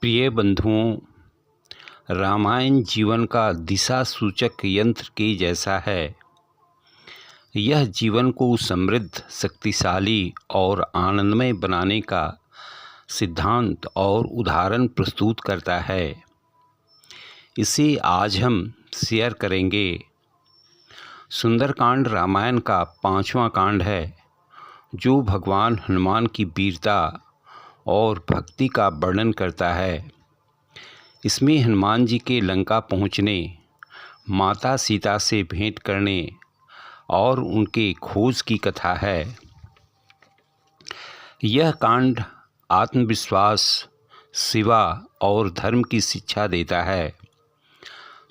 प्रिय बंधुओं, रामायण जीवन का दिशा सूचक यंत्र के जैसा है। यह जीवन को समृद्ध, शक्तिशाली और आनंदमय बनाने का सिद्धांत और उदाहरण प्रस्तुत करता है। इसे आज हम शेयर करेंगे। सुंदरकांड रामायण का 5वां कांड है, जो भगवान हनुमान की वीरता और भक्ति का वर्णन करता है। इसमें हनुमान जी के लंका पहुँचने, माता सीता से भेंट करने और उनके खोज की कथा है। यह कांड आत्मविश्वास, सेवा और धर्म की शिक्षा देता है।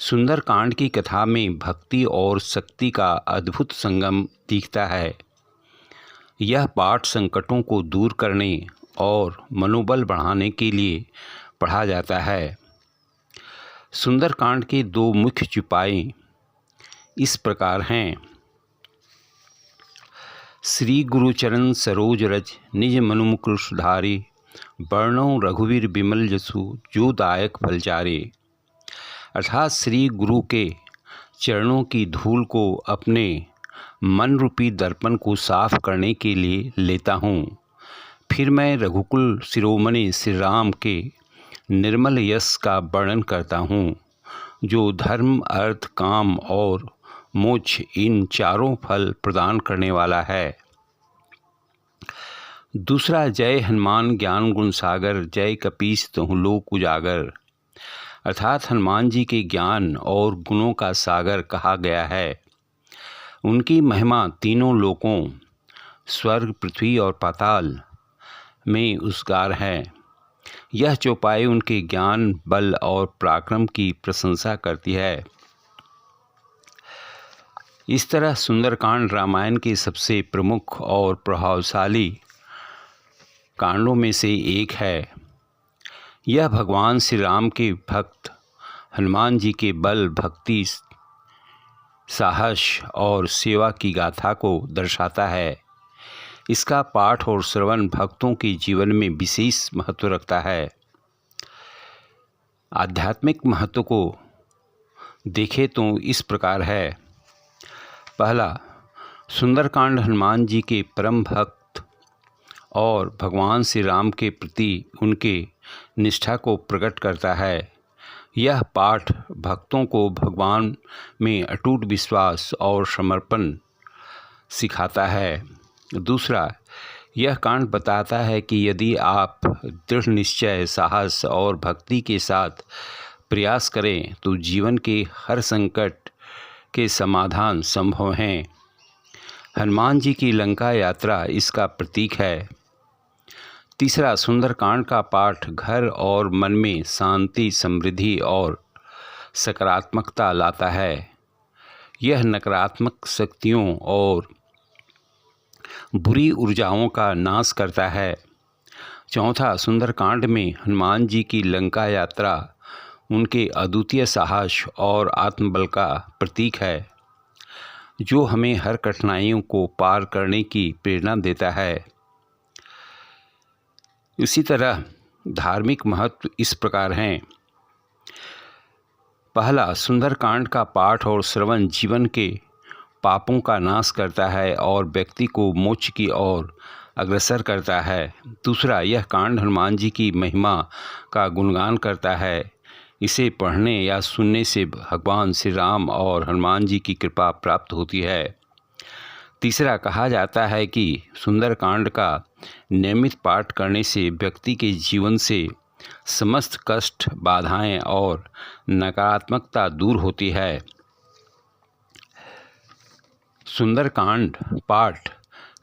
सुंदरकांड की कथा में भक्ति और शक्ति का अद्भुत संगम दिखता है। यह पाठ संकटों को दूर करने और मनोबल बढ़ाने के लिए पढ़ा जाता है। सुंदरकांड के 2 मुख्य चौपाई इस प्रकार हैं। श्री गुरुचरण सरोज रज निज मनु मुकुर सुधारी, वर्णो रघुवीर बिमल जसु जो दायक फलचारे। अर्थात श्री गुरु के चरणों की धूल को अपने मन रूपी दर्पण को साफ करने के लिए लेता हूँ। फिर मैं रघुकुल शिरोमणि श्री राम के निर्मल यश का वर्णन करता हूँ, जो धर्म, अर्थ, काम और मोक्ष इन चारों फल प्रदान करने वाला है। दूसरा, जय हनुमान ज्ञान गुण सागर, जय कपीस तहुँ लोक उजागर। अर्थात हनुमान जी के ज्ञान और गुणों का सागर कहा गया है। उनकी महिमा तीनों लोकों, स्वर्ग, पृथ्वी और पाताल में उजागर है। यह चौपाई उनके ज्ञान, बल और पराक्रम की प्रशंसा करती है। इस तरह सुंदरकांड रामायण के सबसे प्रमुख और प्रभावशाली कांडों में से एक है। यह भगवान श्री राम के भक्त हनुमान जी के बल, भक्ति, साहस और सेवा की गाथा को दर्शाता है। इसका पाठ और श्रवण भक्तों के जीवन में विशेष महत्व रखता है। आध्यात्मिक महत्व को देखें तो इस प्रकार है। पहला, सुंदरकांड हनुमान जी के परम भक्त और भगवान श्री राम के प्रति उनके निष्ठा को प्रकट करता है। यह पाठ भक्तों को भगवान में अटूट विश्वास और समर्पण सिखाता है। दूसरा, यह कांड बताता है कि यदि आप दृढ़ निश्चय, साहस और भक्ति के साथ प्रयास करें तो जीवन के हर संकट के समाधान संभव हैं। हनुमान जी की लंका यात्रा इसका प्रतीक है। तीसरा, सुंदरकांड का पाठ घर और मन में शांति, समृद्धि और सकारात्मकता लाता है। यह नकारात्मक शक्तियों और बुरी ऊर्जाओं का नाश करता है। चौथा, सुंदरकांड में हनुमान जी की लंका यात्रा उनके अद्वितीय साहस और आत्मबल का प्रतीक है, जो हमें हर कठिनाइयों को पार करने की प्रेरणा देता है। इसी तरह धार्मिक महत्व इस प्रकार हैं। पहला, सुंदरकांड का पाठ और श्रवण जीवन के पापों का नाश करता है और व्यक्ति को मोक्ष की ओर अग्रसर करता है। दूसरा, यह कांड हनुमान जी की महिमा का गुणगान करता है। इसे पढ़ने या सुनने से भगवान श्री राम और हनुमान जी की कृपा प्राप्त होती है। तीसरा, कहा जाता है कि सुंदरकांड का नियमित पाठ करने से व्यक्ति के जीवन से समस्त कष्ट, बाधाएं और नकारात्मकता दूर होती है। सुंदरकांड पाठ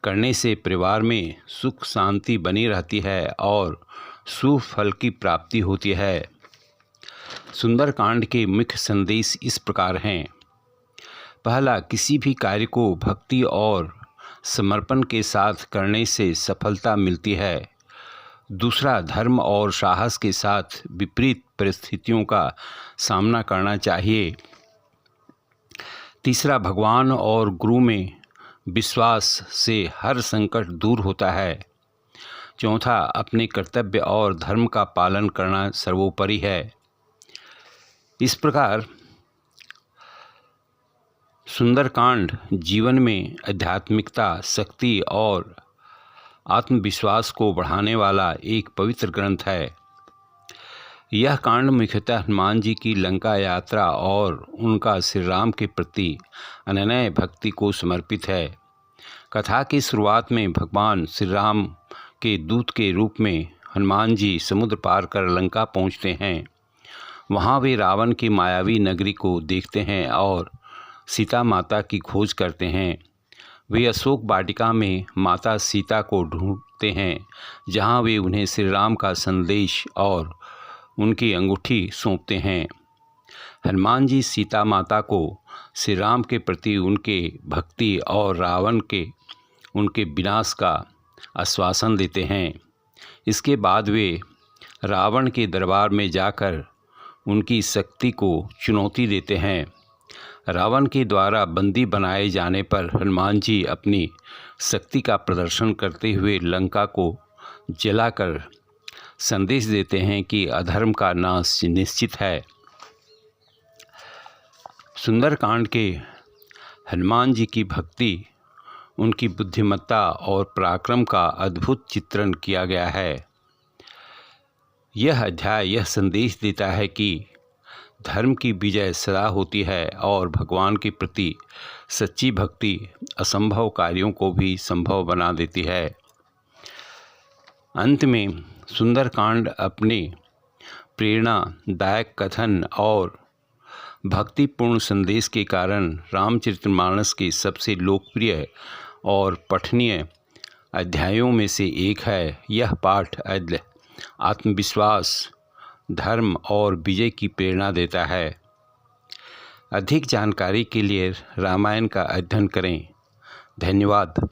करने से परिवार में सुख शांति बनी रहती है और शुभ फल की प्राप्ति होती है। सुंदरकांड के मुख्य संदेश इस प्रकार हैं। पहला, किसी भी कार्य को भक्ति और समर्पण के साथ करने से सफलता मिलती है। दूसरा, धर्म और साहस के साथ विपरीत परिस्थितियों का सामना करना चाहिए। तीसरा, भगवान और गुरु में विश्वास से हर संकट दूर होता है। चौथा, अपने कर्तव्य और धर्म का पालन करना सर्वोपरि है। इस प्रकार सुंदरकांड जीवन में आध्यात्मिकता, शक्ति और आत्मविश्वास को बढ़ाने वाला एक पवित्र ग्रंथ है। यह कांड मुख्यतः हनुमान जी की लंका यात्रा और उनका श्री राम के प्रति अनन्य भक्ति को समर्पित है। कथा की शुरुआत में भगवान श्री राम के दूत के रूप में हनुमान जी समुद्र पार कर लंका पहुंचते हैं। वहां वे रावण की मायावी नगरी को देखते हैं और सीता माता की खोज करते हैं। वे अशोक वाटिका में माता सीता को ढूंढते हैं, जहां वे उन्हें श्री राम का संदेश और उनकी अंगूठी सौंपते हैं। हनुमान जी सीता माता को श्री राम के प्रति उनके भक्ति और रावण के उनके विनाश का आश्वासन देते हैं। इसके बाद वे रावण के दरबार में जाकर उनकी शक्ति को चुनौती देते हैं। रावण के द्वारा बंदी बनाए जाने पर हनुमान जी अपनी शक्ति का प्रदर्शन करते हुए लंका को जलाकर संदेश देते हैं कि अधर्म का नाश निश्चित है। सुंदरकांड के हनुमान जी की भक्ति, उनकी बुद्धिमत्ता और पराक्रम का अद्भुत चित्रण किया गया है। यह अध्याय यह संदेश देता है कि धर्म की विजय सदा होती है और भगवान के प्रति सच्ची भक्ति असंभव कार्यों को भी संभव बना देती है। अंत में सुंदरकांड अपने प्रेरणादायक कथन और भक्तिपूर्ण संदेश के कारण रामचरितमानस के सबसे लोकप्रिय और पठनीय अध्यायों में से एक है। यह पाठ आत्मविश्वास, धर्म और विजय की प्रेरणा देता है। अधिक जानकारी के लिए रामायण का अध्ययन करें। धन्यवाद।